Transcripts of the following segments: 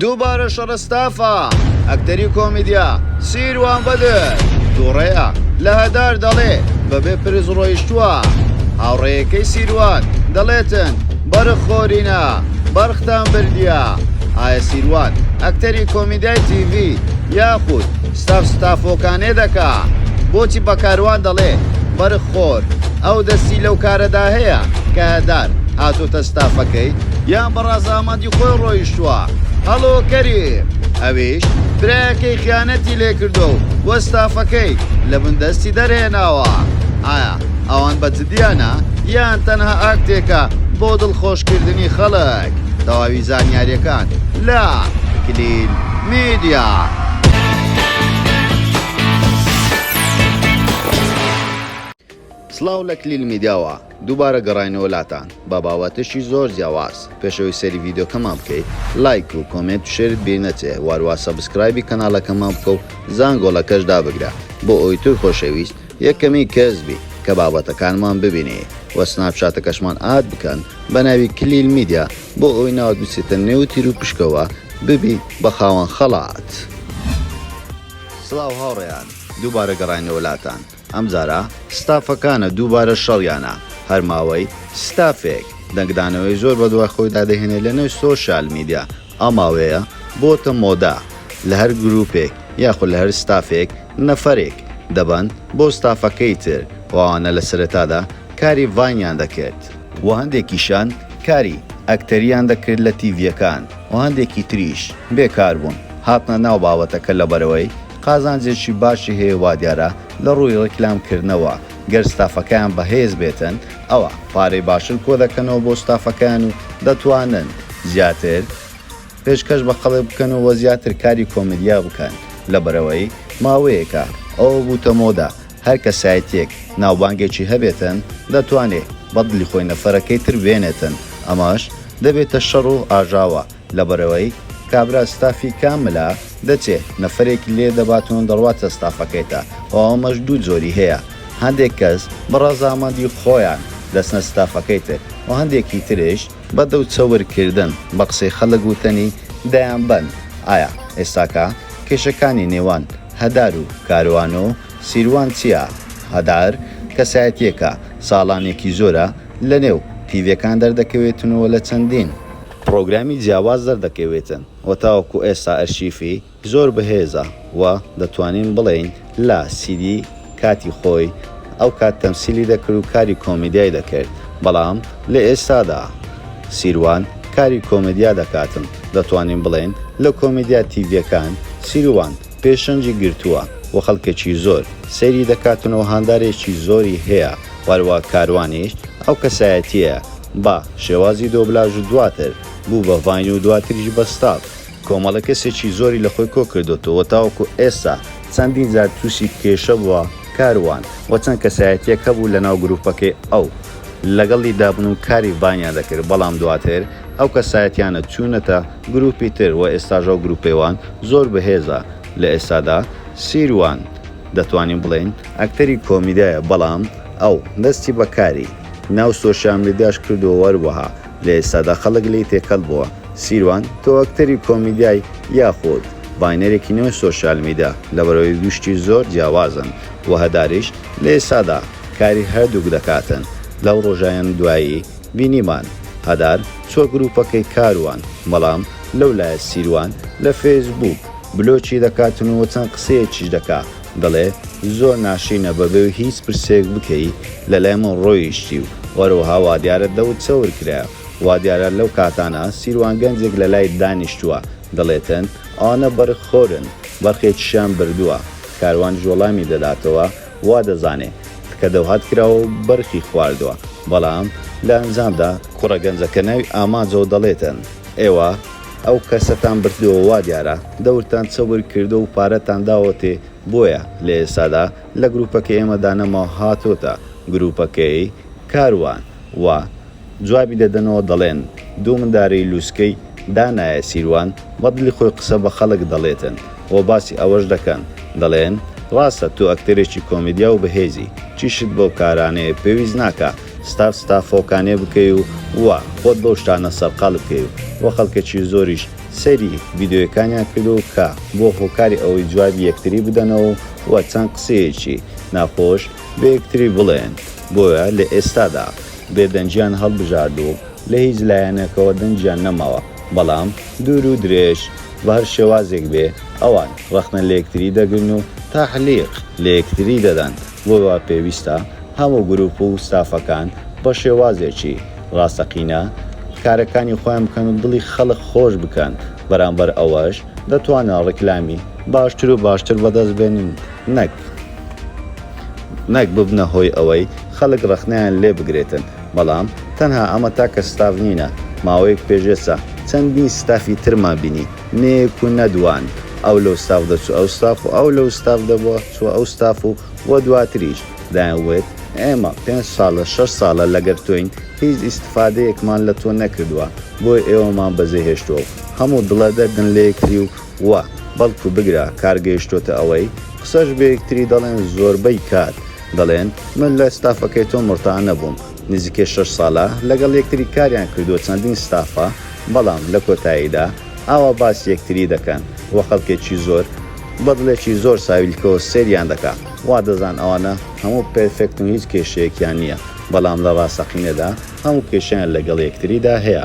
دووبارە شەڕستافە ئەکتەری کۆمیدیا سیروان بەدر دووڕێە لە هەدار دەڵێ بەبێ پرز ڕۆیشتووە هاوڕێیەکەی سیروان دەڵێتن بەرخۆرینە بەرختان بردیە. ئایا سیروان ئەکتەری کۆمیدیای تیڤی یاخود ستافۆکانێ دەکا؟ بۆچی بە کاروان دەڵێ بەرخۆر؟ ئەو دەستی لەو کارەدا هەیە کە هەدار هاتوتە ستافەکەی یان بەڕازامەندی خۆی ڕۆیشتووە؟ هەڵۆ کەریم ئەویش برایەکەی خیانەتی لێ کردو و وەستافەکەی لە بندەستی دەرهێناوە. ئایا ئەوان بەجددیانە یان تەنها ئاکتێکە بۆ دڵخۆشکردنی خەڵک؟ تەواوی زانیاریەکان لە کلیل میدیا. سڵاو لە کلیل میدیاوە دووبارە گەڕاینەوە لاتان بە باوەتشی زۆر جیاواز. پێشەوەی سەری ڤیدۆکەمان بکەیت لایک و کۆمنت و شێرت بیر نەچێ، وارووا سەبسکرایبی کەناڵەکەمان بکە و زانگۆڵەکەش دابگرە بۆ ئەوەی تر خۆشەویست یەکەمی کەس بی کە بابەتەکانمان ببینێ وە سناپچاتەکەشمان ئاد بکەن بە ناوی کلیل میدیا بۆ ئەوەی ناوت بچێتە نێو تیر و پشکەوە ببی بە خاوەن خەڵات. سڵاو هاوڕێیان دووبارە گەڕاینەوە لاتان. ئەم جارە ستافەکانە دووبارە شەڵیانە هەر ماوەی ستافێک دەنگدانەوەی زۆر بە دوای خۆی دادەهێنێت لە نێو سۆشال میدیا. ئەماوەیە بۆتە مۆدا لە هەر گروپێک یاخود لە هەر ستافێک نەفەرێک دەبن بۆ ستافەکەی تر وانە لە سەرەتادا کاری ڤاینیان دەکرد و هەندێکیشان کاری ئەکتەریان دەکرد لە تیڤیەکان و هەندێکی تریش بێکار بوون هاتنە ناو باوەتەکە لەبەرەوەی قازانجێکی باشی هەیە وا دیارە لە ڕووی ڕێکلامکردنەوە. گەر ستافەکەیان بەهێز بێتن ئەوە پارەی باشن کۆ دەکەنەوە بۆ ستافەکان و دەتوانن زیاتر پێشکەش بە خەڵک بکەنەوە زیاتر کاری کۆمیدیا بکەن. لەبەرەوەی ماوەیەکە ئەوە بووتە مۆدا هەر کە سایتێک ناوبانگێکی هەبێتن دەتوانێت بەدڵی خۆی نەفەرەکەی تر بێنێتن. ئەمەش دەبێتە شەڕ و ئاژاوە لەبەرەوەی کابرا ستافی کاملە دەچێت نەفرێکی لێ دەباتون دەڕواتە ستافەکەیتە ئەوەمەش دوو جۆری هەیە. هەندێک کەس بە ڕەزامەندی خۆیان دەستنە ستافەکەی تر و هەندێکی ترش بە دەو چەورکردن بە قسەی خەڵک وتنی دەیان بن. ئایا ئێستاکە کێشەکانی نێوان هەدار و کاروان و سیروان چییە؟ هەدار کەسایەتیەکە ساڵانێکی زۆرە لە نێو تیڤەکان دەردەکەوێتنەوە لە چەندین پرۆگرامی جیاواز دەردەکەوێتن و تاوەکو ئێستا ئەرشیفی زۆر بەهێزە و دەتوانین بڵێین لە سیدی کاتی خۆی ئەو کات تەمسیلی دەکرد و کاری کۆمیدیای دەکرد. بەڵام لە ئێستادا سیروان کاری کۆمیدیا دەکاتن. دەتوانین بڵێن لە کۆمیدیا تیڤەکان سیروان پێشەنجی گرتووە و خەڵکێکی زۆر سەیری دەکاتنەوە هاندارێکی زۆری هەیە. وارووا کاروانیش ئەو کەسایەتیە با شێوازی دۆبلاژ و دواتر بوو بە ڤاین و دواتریش بە ستاف. کۆمەڵە کەسێکی زۆری لە خۆی کۆ کردوتەوە تاوەکو ئێستا چەندین جار تووشی کێشە بووە کاروان و چەند کەسایەتیەک هەبوو لە ناو گروپەکەی ئەو لەگەڵی دابن و کاری ڤاینیان دەکرد. بەڵام دواتر ئەو کەسایەتیانە چوونەتە گروپی تر و ئێستاژە و گروپێوان زۆر بەهێزە. لە ئێستادا سیروان دەتوانین بڵێن ئەکتەری کۆمیدیایە بەڵام ئەو دەستی بەکاری ناو سۆشیال میدیاش کردووە وەروەها لە ئێستادا خەڵک لی تێکەڵ بووە. سیروان تۆ ئەکتەری کۆمیدیای یاخود ڤاینەرێکی نێو سۆشیال میدیا لەبەرەوەی دوشتی زۆر جیاوازن و هەداریش لە ئێستادا کاری هەردووک دەکاتن. لەو ڕۆژایان دوایی بینیمان هەدار چۆ گروپەکەی کاروان بەڵام لەولایە سیروان لە فێسبووک بلۆچی دەکاتنەوە چەند قسەیەکیش دەکا دەڵێ زۆر ناشینە بەبێ هیچ پرسێک بکەی لەلای من ڕۆیشتی و وەروەها وا دیارە دەوت چەور کرایە. وا دیارە لەو کاتانە سیروان گەنجێک لە لای دانیشتووە دەڵێتن ئەوانە بەرخۆرن بەرخێکیشیان بردووە. کاروان وەڵامی دەداتەوە وا دەزانێت کە دەوهات کراوە و بەرخی خواردووە. بەڵام لە ئەنجامدا کوڕە گەنجەکە ناوی ئاماجەوە دەڵێتن ئێوە ئەو کەسەتان بردووە وا دیارە دەورتان چەور کردو و پارەتان داوەتێ بۆیە لە ئێستادا لە گروپەکەی ئێمەدانەمەوە هاتۆتە گروپەکەی کاروان و جوابی دەدەنەوە دەڵێن دوو منداری لووسکەی دانایە سیروان بەدڵی خۆی قسە بە خەڵک دەڵێتن و باسی ئەوەش دەکەن دەڵێن ڕاستە تۆ ئەکتەرێکی کۆمیدیا و بەهێزی چیشت بۆ کارانەیە پێویست ناکە ستافۆکانێ بکەی و وە خۆت بەو شتانە سەرقاڵ بکەی و خەڵکێکی زۆریش سەری ڤیددیۆیەکانیان کردو کە بۆ هۆکاری ئەوەی جوابی یەکتری بدەنەوە وە چەند قسەیەکی ناخۆش بە یەکتری بڵێن بۆیە لە ئێستادا بێدەنجیان هەڵبژاردوو لە هیچ لایەنێکەوە دەنجیان نەماوە بەڵام دوور و درێژ بە هەر شێوازێک بێ ئەوان ڕەخنە لە یەکتری دەگرن و تاحلیق لە یەکتری دەدەن بۆ وا پێویستە هەموو گروپ و ستافەکان بە شێوازێکی ڕاستەقینە کارەکانی خۆیان بکەن و دڵی خەڵک خۆش بکەن بەرامبەر ئەوەش دەتوانن ڕێکلامی باشتر و باشتر بەدەست بێنن نەک ببنە هۆی ئەوەی خەڵک ڕەخنەیان لێ بگرێتن بەڵام تەنها ئەمە تاکە ستاف نینە ماوەیەک پێشێسا چەندی ستافی ترمان بینی نێک و نەدوان ئەو لەو ستاف دەچوو ئەو ستاف و ئەو لەو ستاف دەبووە چوە ئەو ستاف و وە دواتریش دایانوێت ئێمە 5 ساڵە 6 ساڵە لەگەر تۆین هیچ ئیسفادەیەکمان لە تۆ نەکردووە بۆی ئێوەمان بەزێهێشتەوە هەموو دڵە دەردن لە یەکتری و وە بەڵکو بگرە کارگەیشتۆتە ئەوەی قسەش بە یەکتری دەڵێن زۆربەی کات دەڵێن من لە ستافەکەی تۆ مرتاح نەبووم نزیکێ 6 ساڵە لەگەڵ یەکتری کاریان کردووە چەندین ستافە بەڵام لە کۆتاییدا ئاوا باسی یەکتری دەکەن وە خەڵکێکی زۆر بەدڵێکی زۆر ساویلکەوە سێریان دەکات وا دەزان ئەوانە هەموو پێرفێکت و هیچ کێشەیەکیان نییە بەڵام لە ڕاستەقینەدا هەموو کێشیان لەگەڵ یەکتریدا هەیە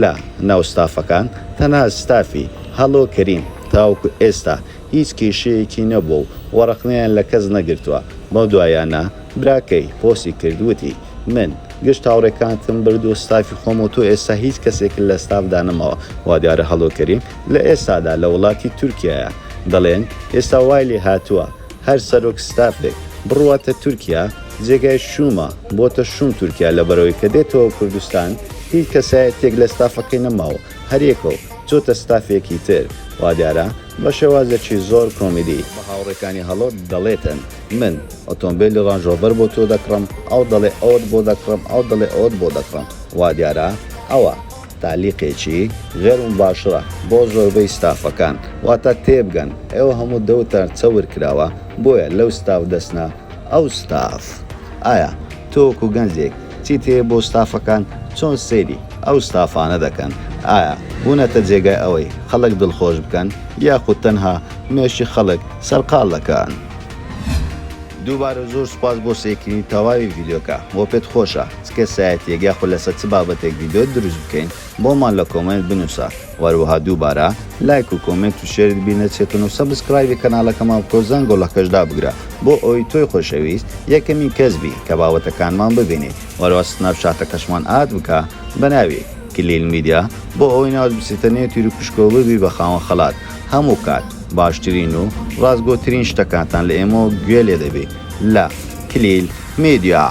لە ناو ستافەکان تەنها ستافی هەڵۆ کەریم تاوەکو ئێستا هیچ کێشەیەکی نەبوو و وەڕەخنەیان لە کەس نەگرتووە بۆ دوایانە براکەی پۆسی کردووتی من گشت هاوڕێکانتم بردو و ستافی خۆم و تۆ ئێستا هیچ کەسێک لە ستافدا نەمەوە وا دیارە هەڵۆکەریم لە ئێستادا لە وڵاتی تورکیایە دەڵێن ئێستا وای لێ هاتووە هەر سەرۆک ستافێک بڕواتە تورکیا جێگای شومە بۆتە شوم تورکیا لە بەرەوەی کە دێتەوە کوردستان هیچ کەسایەتێک لە ستافەکەی نەماوە هەریەکەوە چۆتە ستافێکی تر وا دیارە بە شێوازێکی زۆر کۆمیدی بە هاوڕێکانی هەڵۆ دەڵێتن من ئۆتۆمبیلی ڕانژۆڤەر بۆ تۆ دەکڕم ئەو دەڵێ ئەوت بۆ دەکڕم ئەو دەڵێ ئەوت بۆ دەکڕم وا دیارە ئەوە تالیقێکی غێر و باشڕە بۆ زۆربەی ستافەکان واتە تێبگەن ئێوە هەموو دەوتان چەور کراوە بۆیە لەو ستاف دەستنا ئەو ستاف ئایا تۆکو گەنجێک چیت هەیە بۆ ستافەکان چۆن سێری ئەو ستافانە دەکەن ئایا بوونەتە جێگای ئەوەی خەڵک دڵخۆش بکەن یاخود تەنها مێشی خەڵک سەرقاڵ دەکەن دووبارە زۆر سوپاس بۆ سێکردنی تەواوی ڤیددیۆکە بۆ پێت خۆشە چکە سایەتێک یاخود لەسەر چ بابەتێک ڤیددیۆ دروست بکەین بۆمان لە کۆمنت بنووسە وەروەها دووبارە لایک و کۆمنت و شێرت بینەچێتن و سەبسکرایبی کەناڵەکەمان بکە و زەنگۆڵەکەشدا بگرە بۆ ئەوەی تۆی خۆشەویست یەکەمین کەسبی کە بابەتەکانمان ببینێت وەروە سناپچاتەکەشمان ئاد بکە بە ناوی کلیل میدیا بۆ ئەوەی ناوت بچێتە نێتویر و پشکۆ ببی بە خاوەن خەڵات هەموو کات باشترین و ڕاستگۆترین شتەکانتان لە ئێمەوە گوێ لێ دەبێت لە کلیل میدیا.